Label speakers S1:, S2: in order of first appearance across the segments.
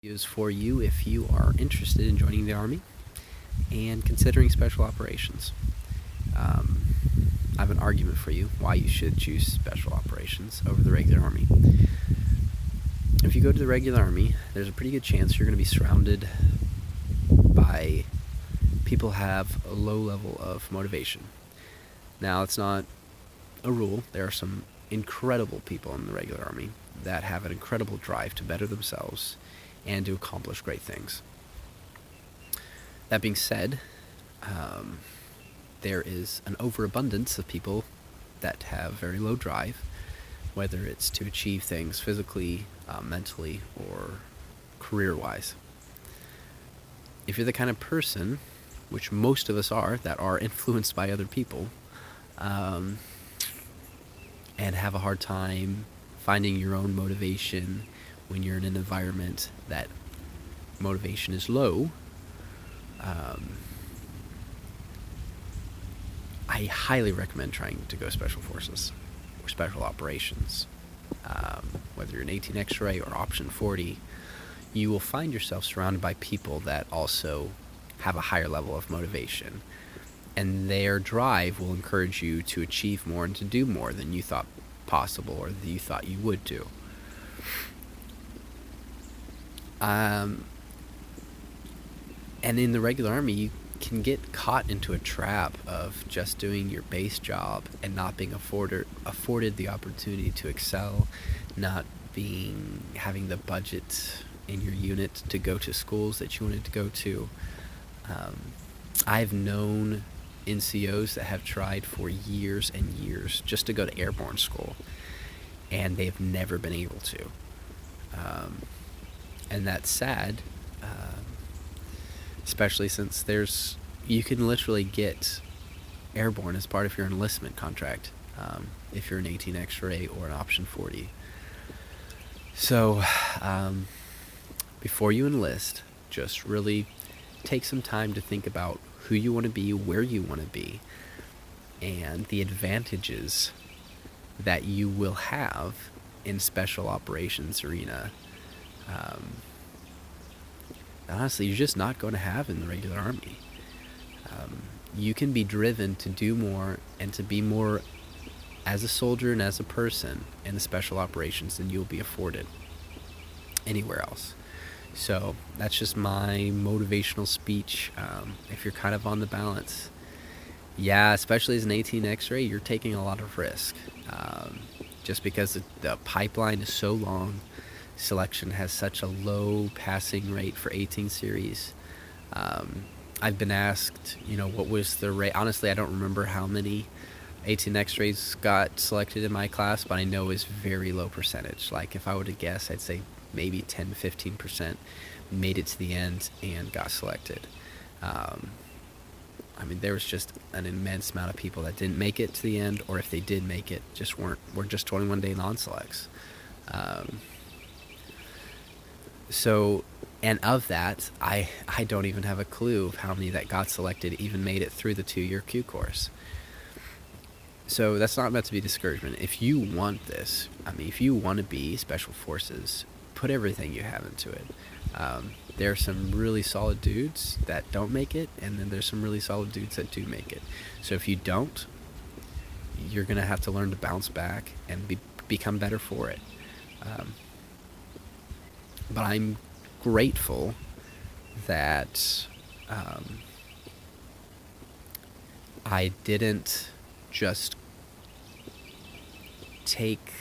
S1: Is for you if you are interested in joining the Army and considering special operations. I have an argument for you why you should choose special operations over the regular Army. If you go to the regular Army, there's a pretty good chance you're going to be surrounded by people who have a low level of motivation. Now, it's not a rule. There are some incredible people in the regular Army that have an incredible drive to better themselves and to accomplish great things. That being said, there is an overabundance of people that have very low drive, whether it's to achieve things physically, mentally, or career-wise. If you're the kind of person, which most of us are, that are influenced by other people, and have a hard time finding your own motivation when you're in an environment that motivation is low, I highly recommend trying to go Special Forces or Special Operations. Whether you're an 18 X-ray or Option 40, you will find yourself surrounded by people that also have a higher level of motivation, and their drive will encourage you to achieve more and to do more than you thought possible or that you thought you would do. And in the regular Army, you can get caught into a trap of just doing your base job and not being afforded the opportunity to excel, not having the budget in your unit to go to schools that you wanted to go to. I've known NCOs that have tried for years and years just to go to airborne school, and they've never been able to. And that's sad, especially since you can literally get airborne as part of your enlistment contract, if you're an 18 X-ray or an Option 40. So, before you enlist, just really take some time to think about who you want to be, where you want to be, and the advantages that you will have in special operations arena. Honestly, you're just not going to have in the regular Army. You can be driven to do more and to be more as a soldier and as a person in the special operations than you'll be afforded anywhere else. So that's just my motivational speech. If you're kind of on the balance, yeah, especially as an 18 X-ray, you're taking a lot of risk. Just because the pipeline is so long, selection has such a low passing rate for 18 series. I've been asked, what was the rate? Honestly, I don't remember how many 18 X-rays got selected in my class, but I know it's very low percentage. Like, if I were to guess, I'd say maybe 10 to 15% made it to the end and got selected. There was just an immense amount of people that didn't make it to the end, or if they did make it, were just 21-day non-selects. So, and of that, I don't even have a clue of how many that got selected even made it through the 2-year Q course. So that's not meant to be discouragement. If you want this, if you want to be Special Forces, put everything you have into it. There are some really solid dudes that don't make it, and then there's some really solid dudes that do make it. So if you don't, you're going to have to learn to bounce back and become better for it. But I'm grateful that I didn't just take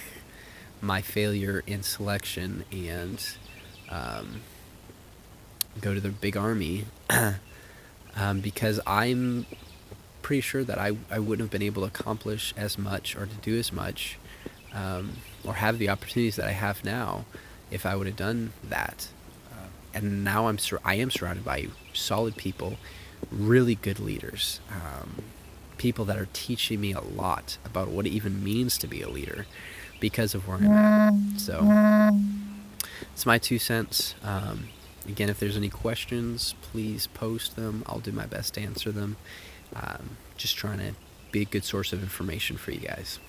S1: my failure in selection and go to the big Army, because I'm pretty sure that I wouldn't have been able to accomplish as much or to do as much, or have the opportunities that I have now if I would have done that. And now I am surrounded by solid people, really good leaders, people that are teaching me a lot about what it even means to be a leader because of where I'm at. So it's my 2 cents. Again, if there's any questions, please post them. I'll do my best to answer them. Just trying to be a good source of information for you guys.